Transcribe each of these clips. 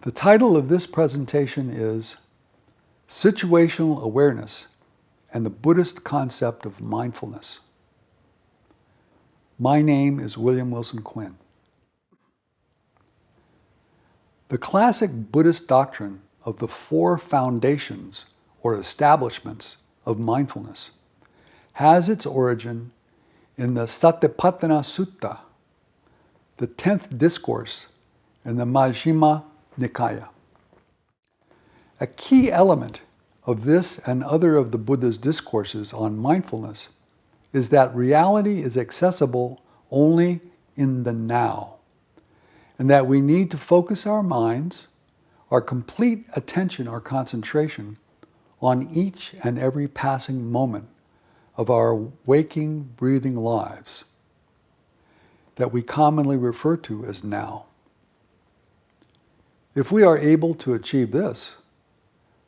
The title of this presentation is Situational Awareness and the Buddhist Concept of Mindfulness. My name is William Wilson Quinn. The classic Buddhist doctrine of the four foundations or establishments of mindfulness has its origin in the Satipatthana Sutta, the 10th discourse in the Majjhima Nikaya. A key element of this and other of the Buddha's discourses on mindfulness is that reality is accessible only in the now, and that we need to focus our minds, our complete attention or concentration on each and every passing moment of our waking, breathing lives that we commonly refer to as now. If we are able to achieve this,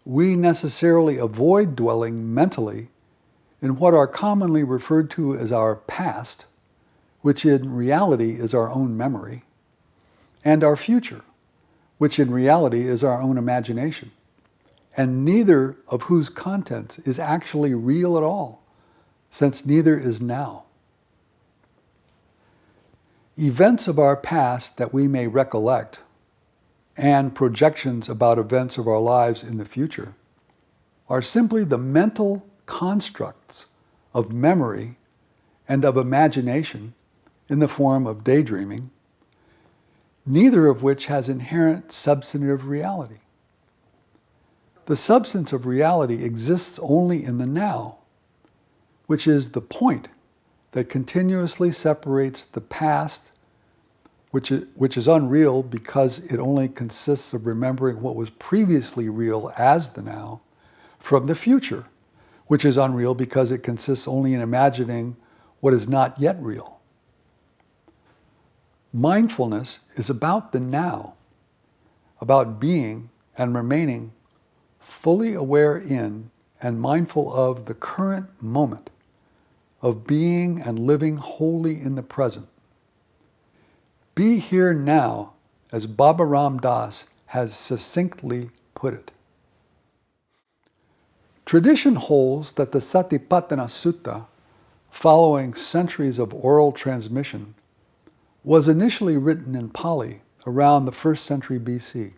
we necessarily avoid dwelling mentally in what are commonly referred to as our past, which in reality is our own memory, and our future, which in reality is our own imagination, and neither of whose contents is actually real at all, since neither is now. Events of our past that we may recollect, and projections about events of our lives in the future, are simply the mental constructs of memory and of imagination in the form of daydreaming, neither of which has inherent substantive reality. The substance of reality exists only in the now, which is the point that continuously separates the past, which is unreal because it only consists of remembering what was previously real as the now, from the future, which is unreal because it consists only in imagining what is not yet real. Mindfulness is about the now, about being and remaining fully aware in and mindful of the current moment, of being and living wholly in the present. Be here now, as Baba Ram Das has succinctly put it. Tradition holds that the Satipatthana Sutta, following centuries of oral transmission, was initially written in Pali around the 1st century BC.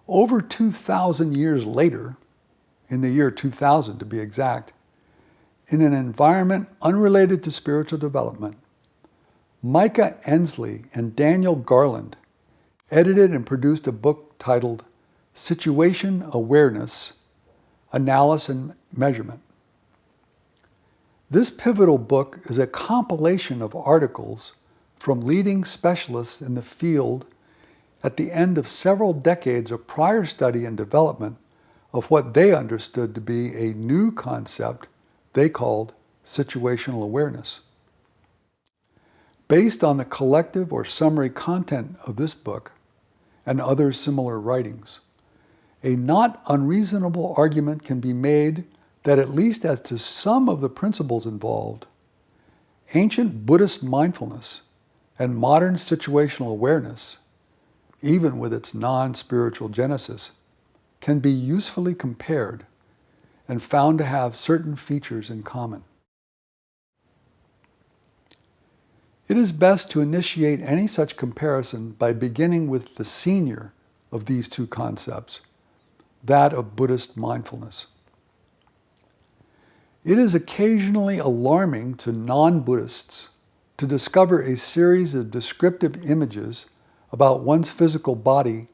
Over 2,000 years later, in the year 2000 to be exact, in an environment unrelated to spiritual development, Micah Ensley and Daniel Garland edited and produced a book titled Situational Awareness, Analysis and Measurement. This pivotal book is a compilation of articles from leading specialists in the field at the end of several decades of prior study and development of what they understood to be a new concept they called situational awareness. Based on the collective or summary content of this book and other similar writings, a not unreasonable argument can be made that at least as to some of the principles involved, ancient Buddhist mindfulness and modern situational awareness, even with its non-spiritual genesis, can be usefully compared and found to have certain features in common. It is best to initiate any such comparison by beginning with the senior of these two concepts, that of Buddhist mindfulness. It is occasionally alarming to non-Buddhists to discover a series of descriptive images about one's physical body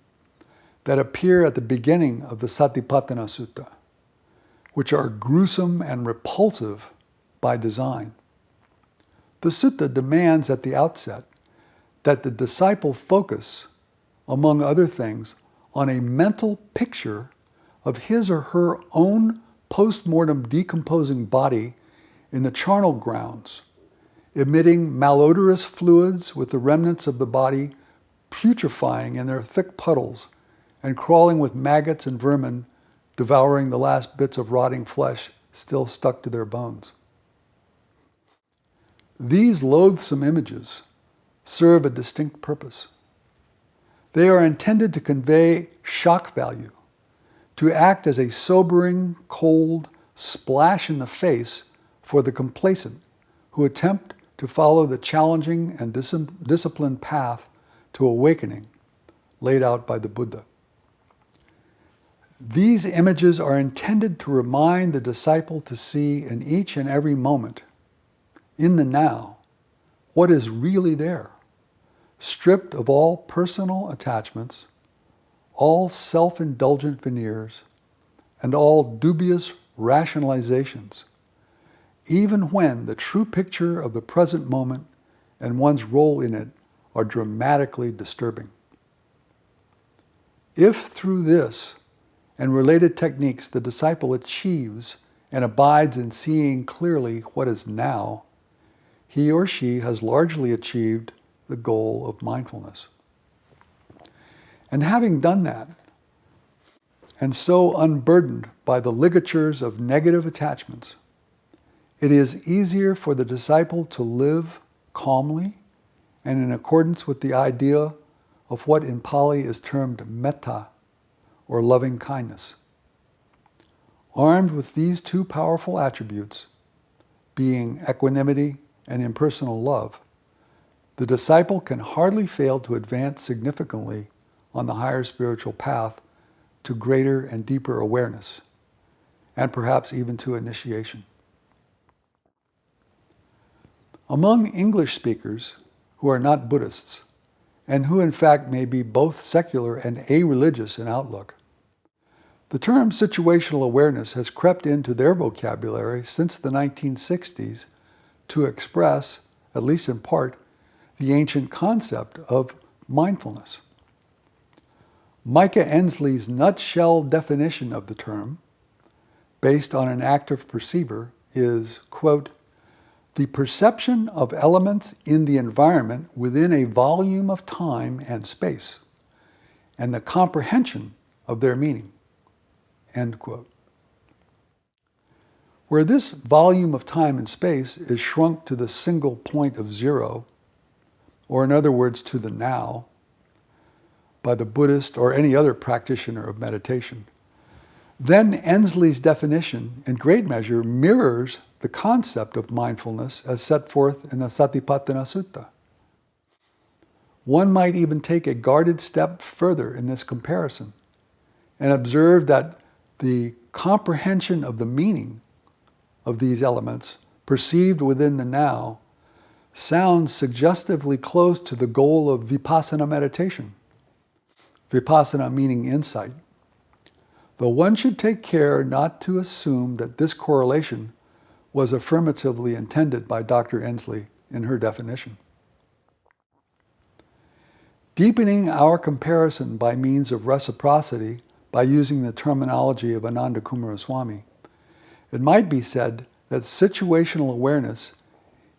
that appear at the beginning of the Satipatthana Sutta, which are gruesome and repulsive by design. The sutta demands at the outset that the disciple focus, among other things, on a mental picture of his or her own post-mortem decomposing body in the charnel grounds, emitting malodorous fluids with the remnants of the body putrefying in their thick puddles and crawling with maggots and vermin, devouring the last bits of rotting flesh still stuck to their bones. These loathsome images serve a distinct purpose. They are intended to convey shock value, to act as a sobering, cold splash in the face for the complacent who attempt to follow the challenging and disciplined path to awakening laid out by the Buddha. These images are intended to remind the disciple to see in each and every moment, in the now, what is really there, stripped of all personal attachments, all self-indulgent veneers, and all dubious rationalizations, even when the true picture of the present moment and one's role in it are dramatically disturbing. If through this and related techniques the disciple achieves and abides in seeing clearly what is now, he or she has largely achieved the goal of mindfulness. And having done that, and so unburdened by the ligatures of negative attachments, it is easier for the disciple to live calmly and in accordance with the idea of what in Pali is termed metta, or loving kindness. Armed with these two powerful attributes, being equanimity and impersonal love, the disciple can hardly fail to advance significantly on the higher spiritual path to greater and deeper awareness, and perhaps even to initiation. Among English speakers who are not Buddhists, and who in fact may be both secular and a-religious in outlook, the term situational awareness has crept into their vocabulary since the 1960s to express, at least in part, the ancient concept of mindfulness. Micah Ensley's nutshell definition of the term, based on an active perceiver, is, quote, the perception of elements in the environment within a volume of time and space, and the comprehension of their meaning, end quote. Where this volume of time and space is shrunk to the single point of zero, or in other words, to the now, by the Buddhist or any other practitioner of meditation, then Ensley's definition in great measure mirrors the concept of mindfulness as set forth in the Satipatthana Sutta. One might even take a guarded step further in this comparison and observe that the comprehension of the meaning of these elements perceived within the now sounds suggestively close to the goal of vipassana meditation. Vipassana meaning insight. Though one should take care not to assume that this correlation was affirmatively intended by Dr. Ensley in her definition. Deepening our comparison by means of reciprocity by using the terminology of Ananda Coomaraswamy, it might be said that situational awareness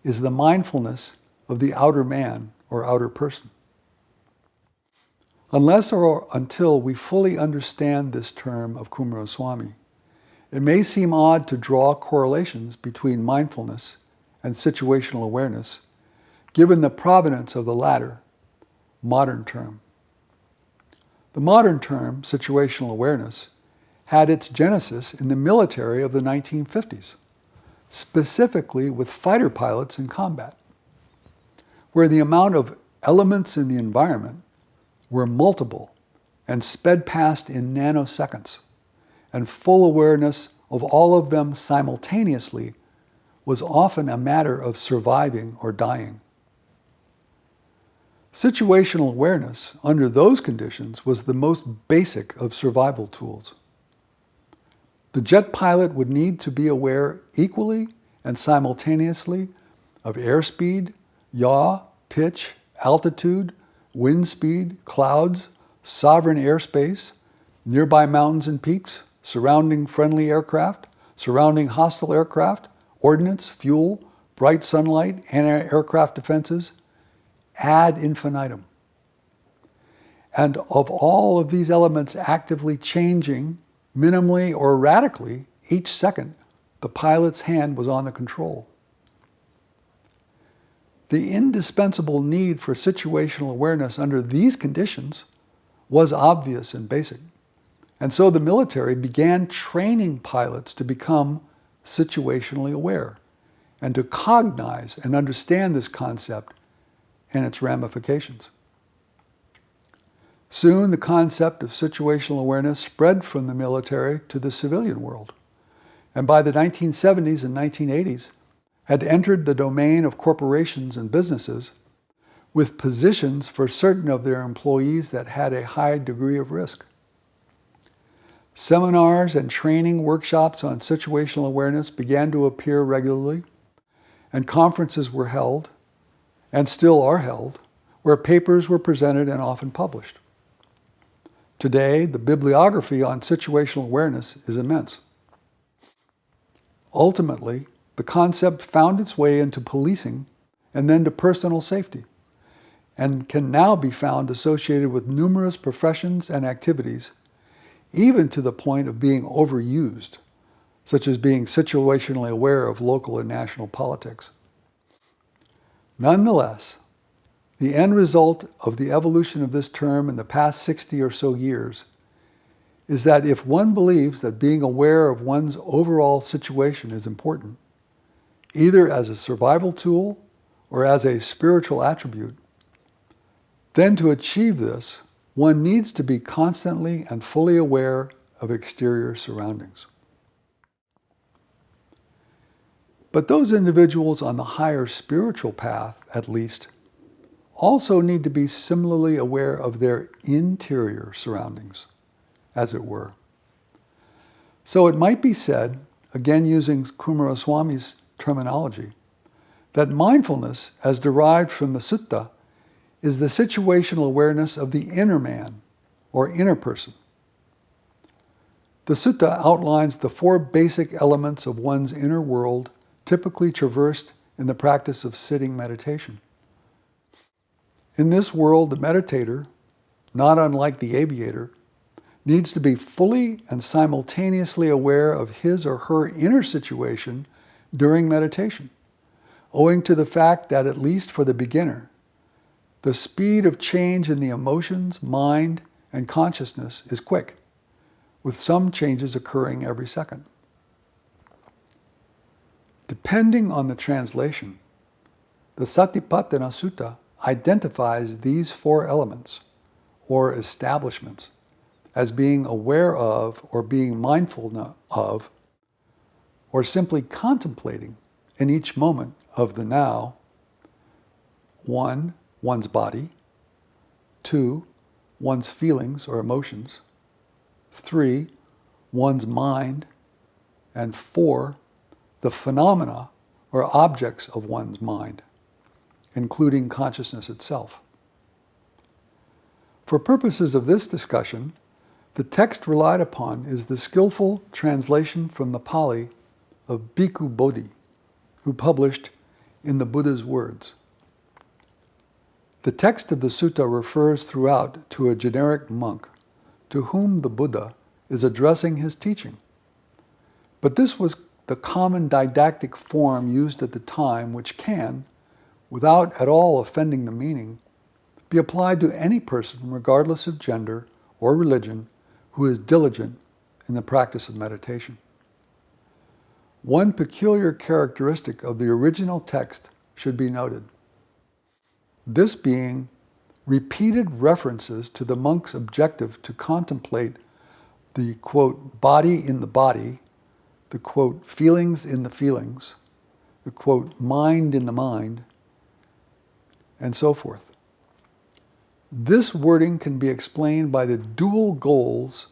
is the mindfulness of the outer man or outer person. Unless or until we fully understand this term of Coomaraswamy, it may seem odd to draw correlations between mindfulness and situational awareness, given the provenance of the latter, modern term. The modern term, situational awareness, had its genesis in the military of the 1950s, specifically with fighter pilots in combat, where the amount of elements in the environment were multiple and sped past in nanoseconds, and full awareness of all of them simultaneously was often a matter of surviving or dying. Situational awareness under those conditions was the most basic of survival tools. The jet pilot would need to be aware equally and simultaneously of airspeed, yaw, pitch, altitude, wind speed, clouds, sovereign airspace, nearby mountains and peaks, surrounding friendly aircraft, surrounding hostile aircraft, ordnance, fuel, bright sunlight, anti-aircraft defenses, ad infinitum. And of all of these elements actively changing, minimally or radically, each second, the pilot's hand was on the control. The indispensable need for situational awareness under these conditions was obvious and basic. And so the military began training pilots to become situationally aware and to cognize and understand this concept and its ramifications. Soon the concept of situational awareness spread from the military to the civilian world, and by the 1970s and 1980s had entered the domain of corporations and businesses with positions for certain of their employees that had a high degree of risk. Seminars and training workshops on situational awareness began to appear regularly, and conferences were held, and still are held, where papers were presented and often published. Today, the bibliography on situational awareness is immense. Ultimately, the concept found its way into policing and then to personal safety, and can now be found associated with numerous professions and activities, even to the point of being overused, such as being situationally aware of local and national politics. Nonetheless, the end result of the evolution of this term in the past 60 or so years is that if one believes that being aware of one's overall situation is important, either as a survival tool or as a spiritual attribute, then to achieve this, one needs to be constantly and fully aware of exterior surroundings. But those individuals on the higher spiritual path, at least, also need to be similarly aware of their interior surroundings, as it were. So it might be said, again using Kumaraswami's terminology, that mindfulness, as derived from the sutta, is the situational awareness of the inner man, or inner person. The sutta outlines the 4 basic elements of one's inner world, typically traversed in the practice of sitting meditation. In this world, the meditator, not unlike the aviator, needs to be fully and simultaneously aware of his or her inner situation during meditation, owing to the fact that, at least for the beginner, the speed of change in the emotions, mind, and consciousness is quick, with some changes occurring every second. Depending on the translation, the Satipatthana Sutta identifies these 4 elements, or establishments, as being aware of or being mindful of, or simply contemplating in each moment of the now. 1, one's body. 2, one's feelings or emotions. 3, one's mind. And 4, the phenomena or objects of one's mind, including consciousness itself. For purposes of this discussion, the text relied upon is the skillful translation from the Pali of Bhikkhu Bodhi, who published In the Buddha's Words. The text of the sutta refers throughout to a generic monk to whom the Buddha is addressing his teaching. But this was the common didactic form used at the time, which can, without at all offending the meaning, be applied to any person regardless of gender or religion who is diligent in the practice of meditation. One peculiar characteristic of the original text should be noted. This being repeated references to the monk's objective to contemplate the, quote, body in the body, the, quote, feelings in the feelings, the, quote, mind in the mind, and so forth. This wording can be explained by the dual goals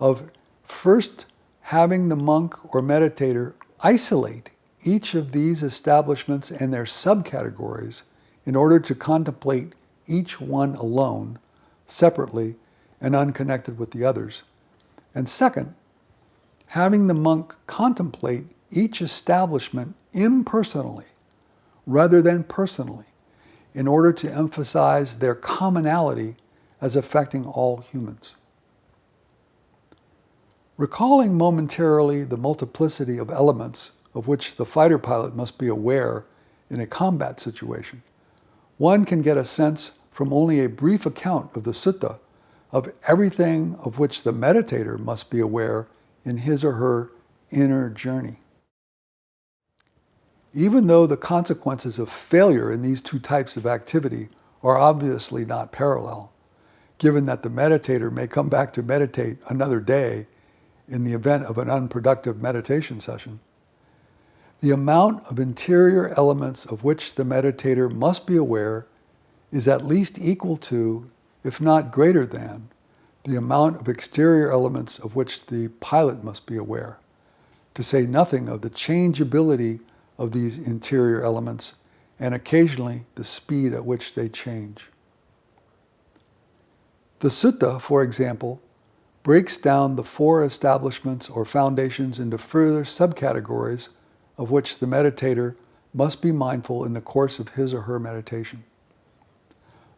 of first having the monk or meditator isolate each of these establishments and their subcategories in order to contemplate each one alone, separately and unconnected with the others. And second, having the monk contemplate each establishment impersonally rather than personally, in order to emphasize their commonality as affecting all humans. Recalling momentarily the multiplicity of elements of which the fighter pilot must be aware in a combat situation, one can get a sense from only a brief account of the sutta of everything of which the meditator must be aware in his or her inner journey. Even though the consequences of failure in these two types of activity are obviously not parallel, given that the meditator may come back to meditate another day in the event of an unproductive meditation session, the amount of interior elements of which the meditator must be aware is at least equal to, if not greater than, the amount of exterior elements of which the pilot must be aware, to say nothing of the changeability of these interior elements and occasionally the speed at which they change. The sutta, for example, breaks down the four establishments or foundations into further subcategories of which the meditator must be mindful in the course of his or her meditation.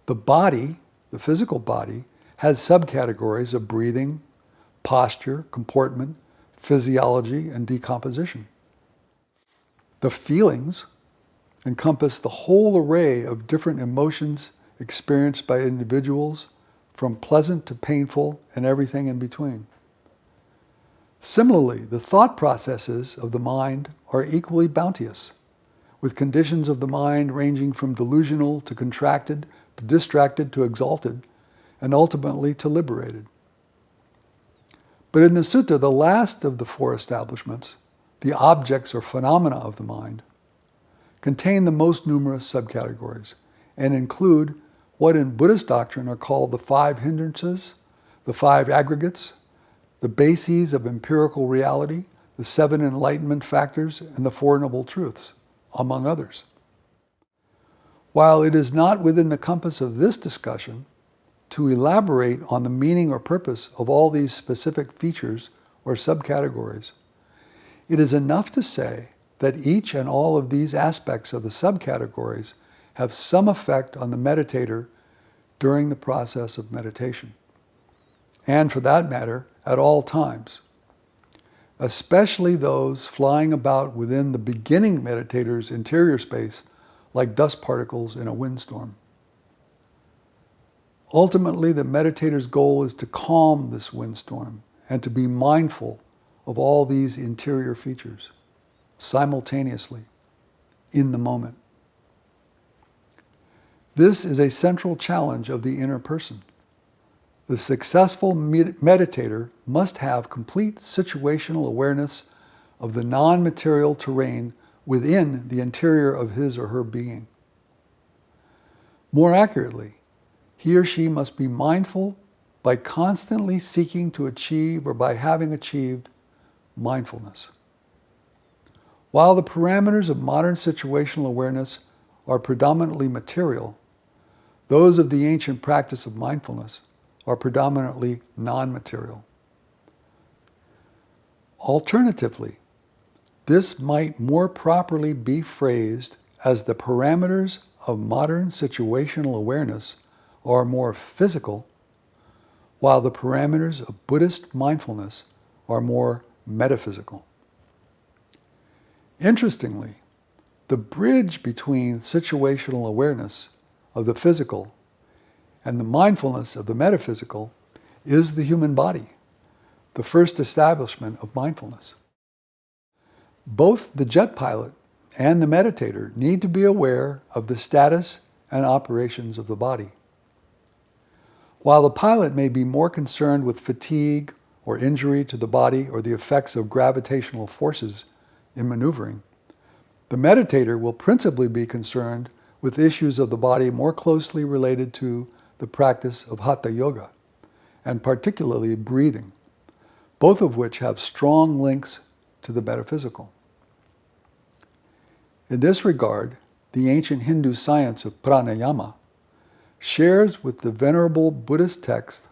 The body, the physical body, has subcategories of breathing, posture, comportment, physiology, and decomposition. The feelings encompass the whole array of different emotions experienced by individuals, from pleasant to painful and everything in between. Similarly, the thought processes of the mind are equally bounteous, with conditions of the mind ranging from delusional to contracted, to distracted to exalted, and ultimately to liberated. But in the sutta, the last of the four establishments, the objects or phenomena of the mind, contain the most numerous subcategories and include what in Buddhist doctrine are called the five hindrances, the five aggregates, the bases of empirical reality, the seven enlightenment factors, and the Four Noble Truths, among others. While it is not within the compass of this discussion to elaborate on the meaning or purpose of all these specific features or subcategories, it is enough to say that each and all of these aspects of the subcategories have some effect on the meditator during the process of meditation, and for that matter, at all times, especially those flying about within the beginning meditator's interior space like dust particles in a windstorm. Ultimately, the meditator's goal is to calm this windstorm and to be mindful of all these interior features simultaneously, in the moment. This is a central challenge of the inner person. The successful meditator must have complete situational awareness of the non-material terrain within the interior of his or her being. More accurately, he or she must be mindful by constantly seeking to achieve or by having achieved mindfulness. While the parameters of modern situational awareness are predominantly material, those of the ancient practice of mindfulness are predominantly non-material. Alternatively, this might more properly be phrased as the parameters of modern situational awareness are more physical, while the parameters of Buddhist mindfulness are more metaphysical. Interestingly, the bridge between situational awareness of the physical and the mindfulness of the metaphysical is the human body, the first establishment of mindfulness. Both the jet pilot and the meditator need to be aware of the status and operations of the body. While the pilot may be more concerned with fatigue or injury to the body or the effects of gravitational forces in maneuvering, the meditator will principally be concerned with issues of the body more closely related to the practice of Hatha Yoga, and particularly breathing, both of which have strong links to the metaphysical. In this regard, the ancient Hindu science of pranayama shares with the venerable Buddhist text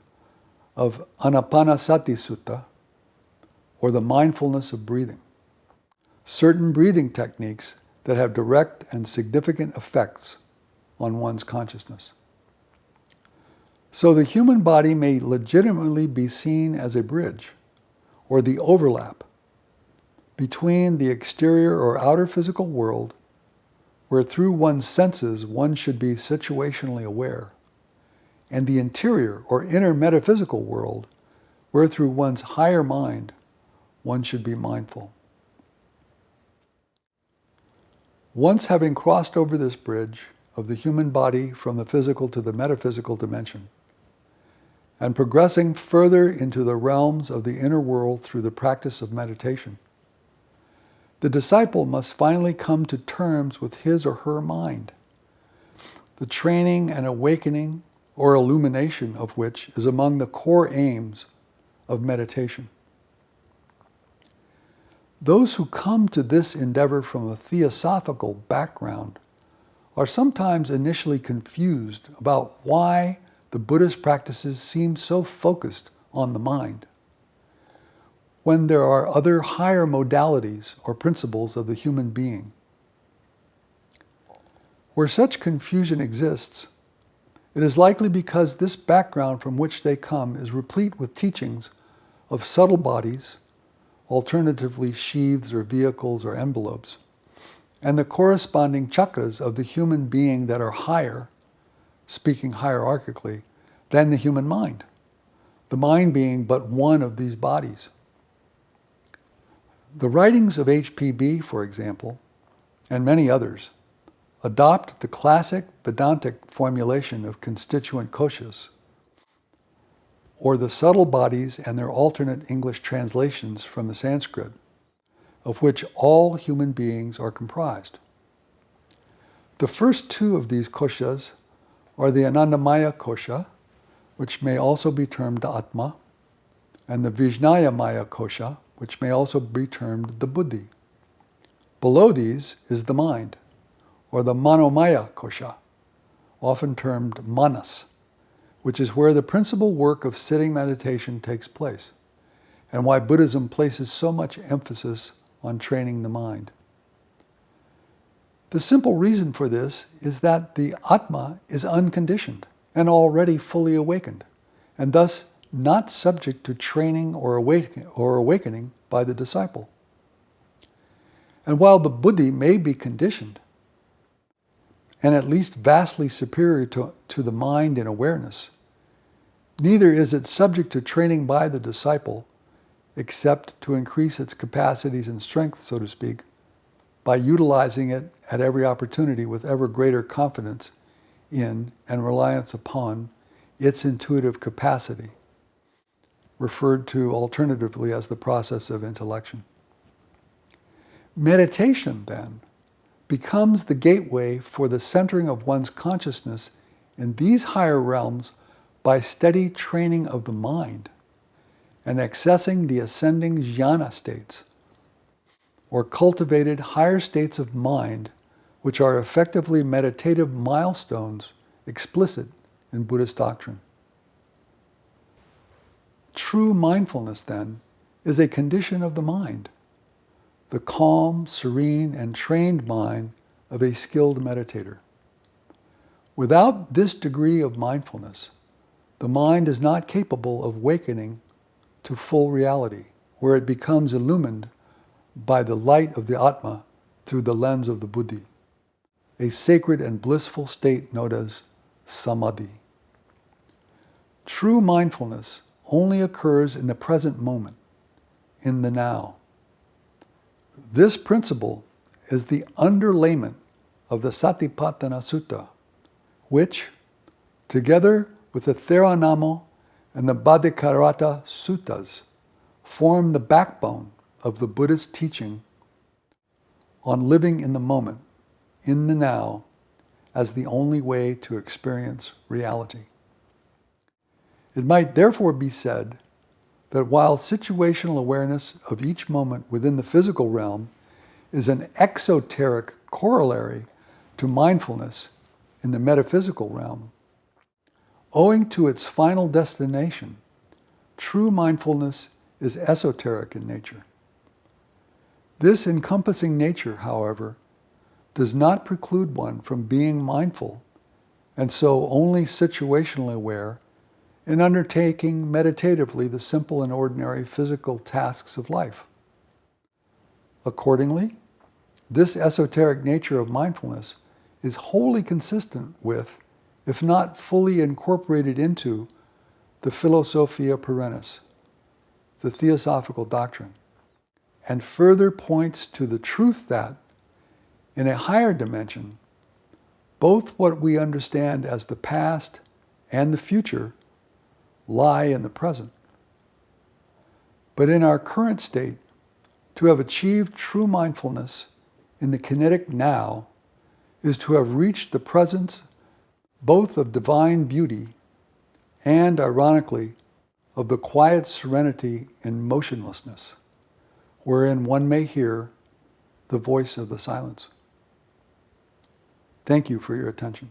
of Anapanasati Sutta, or the mindfulness of breathing, certain breathing techniques that have direct and significant effects on one's consciousness. So the human body may legitimately be seen as a bridge, or the overlap, between the exterior or outer physical world, where through one's senses one should be situationally aware, and the interior or inner metaphysical world, where through one's higher mind, one should be mindful. Once having crossed over this bridge of the human body from the physical to the metaphysical dimension, and progressing further into the realms of the inner world through the practice of meditation, the disciple must finally come to terms with his or her mind, the training and awakening or illumination of which is among the core aims of meditation. Those who come to this endeavor from a theosophical background are sometimes initially confused about why the Buddhist practices seem so focused on the mind, when there are other higher modalities or principles of the human being. Where such confusion exists, it is likely because this background from which they come is replete with teachings of subtle bodies, alternatively sheaths or vehicles or envelopes, and the corresponding chakras of the human being that are higher, speaking hierarchically, than the human mind, the mind being but one of these bodies. The writings of H.P.B., for example, and many others, adopt the classic Vedantic formulation of constituent koshas, or the subtle bodies and their alternate English translations from the Sanskrit, of which all human beings are comprised. The first two of these koshas are the Anandamaya kosha, which may also be termed Atma, and the Vijnayamaya kosha, which may also be termed the Buddhi. Below these is the mind, or the Manomaya kosha, often termed Manas, which is where the principal work of sitting meditation takes place, and why Buddhism places so much emphasis on training the mind. The simple reason for this is that the Atma is unconditioned and already fully awakened, and thus not subject to training or awakening by the disciple. And while the Buddhi may be conditioned, and at least vastly superior to the mind in awareness, neither is it subject to training by the disciple, except to increase its capacities and strength, so to speak, by utilizing it at every opportunity with ever greater confidence in and reliance upon its intuitive capacity, referred to alternatively as the process of intellection. Meditation, then, becomes the gateway for the centering of one's consciousness in these higher realms by steady training of the mind and accessing the ascending jhana states, or cultivated higher states of mind, which are effectively meditative milestones explicit in Buddhist doctrine. True mindfulness, then, is a condition of the mind, the calm, serene, and trained mind of a skilled meditator. Without this degree of mindfulness, the mind is not capable of awakening to full reality, where it becomes illumined by the light of the Atma through the lens of the Buddhi, a sacred and blissful state known as samadhi. True mindfulness only occurs in the present moment, in the now. This principle is the underlayment of the Satipatthana Sutta, which, together with the Theranamo and the Bhaddikarata Suttas, form the backbone of the Buddhist teaching on living in the moment, in the now, as the only way to experience reality. It might therefore be said that while situational awareness of each moment within the physical realm is an exoteric corollary to mindfulness in the metaphysical realm, owing to its final destination, true mindfulness is esoteric in nature. This encompassing nature, however, does not preclude one from being mindful, and so only situationally aware, in undertaking meditatively the simple and ordinary physical tasks of life. Accordingly, this esoteric nature of mindfulness is wholly consistent with if not fully incorporated into the Philosophia Perennis, the Theosophical doctrine, and further points to the truth that, in a higher dimension, both what we understand as the past and the future lie in the present. But in our current state, to have achieved true mindfulness in the kinetic now is to have reached the presence both of divine beauty and, ironically, of the quiet serenity in motionlessness, wherein one may hear the voice of the silence. Thank you for your attention.